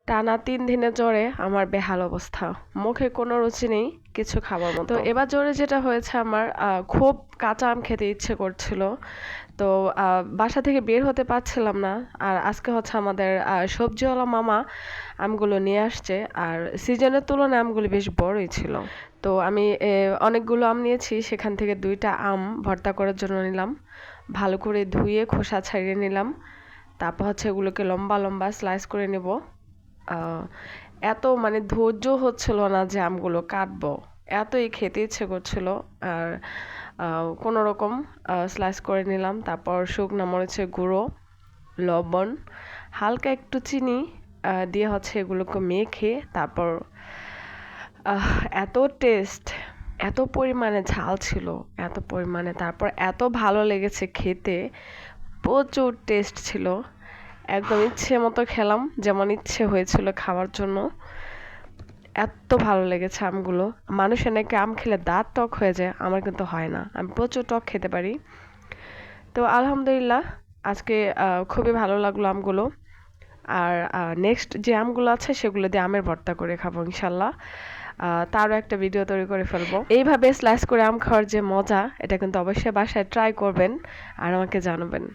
টানা ৩ দিনের জ্বরে আমার বেহাল অবস্থা। মুখে কোনো রুচি নেই কিছু খাবার মতো। তো এবার জ্বরে যেটা হয়েছে আমার খুব কাঁচা আম খেতে ইচ্ছে করছিল। তো বাসা থেকে বের হতে পারছিলাম না। আর আজকে হচ্ছে আমাদের সবজিওয়ালা মামা আমগুলো নিয়ে আসছে। আর সিজনের তুলনায় আমগুলো বেশ বড়ই ছিল। তো আমি অনেকগুলো আম নিয়েছি, সেখান থেকে 2টা আম ভর্তা করার জন্য নিলাম। ভালো করে ধুয়ে খোসা ছাড়িয়ে নিলাম। তারপর হচ্ছে এগুলোকে লম্বা লম্বা স্লাইস করে নেব। এত মানে ধৈর্য হচ্ছিল না যে আমগুলো কাটবো, এতই খেতে ইচ্ছে করছিল। আর কোনো রকম স্লাইস করে নিলাম। তারপর শুকনো মরিচের গুঁড়ো, লবণ, হালকা একটু চিনি দিয়ে হচ্ছে এগুলোকে মেখে তারপর এত টেস্ট, এত পরিমাণে ঝাল ছিল, এত পরিমাণে, তারপর এত ভালো লেগেছে খেতে, প্রচুর টেস্ট ছিল। একদম ইচ্ছে মতো খেলাম, যেমন ইচ্ছে হয়েছিল খাওয়ার জন্য। এত ভালো লেগেছে আমগুলো। মানুষের নাকি আম খেলে দাঁত টক হয়ে যায়, আমার কিন্তু হয় না, আমি প্রচুর টক খেতে পারি। তো আলহামদুলিল্লাহ আজকে খুবই ভালো লাগলো আমগুলো। আর নেক্সট যে আমগুলো আছে সেগুলো দিয়ে আমের ভর্তা করে খাবো ইনশাল্লাহ। তারও একটা ভিডিও তৈরি করে ফেলবো। এইভাবে স্লাইস করে আম খাওয়ার যে মজা, এটা কিন্তু অবশ্যই বাসায় ট্রাই করবেন আর আমাকে জানাবেন।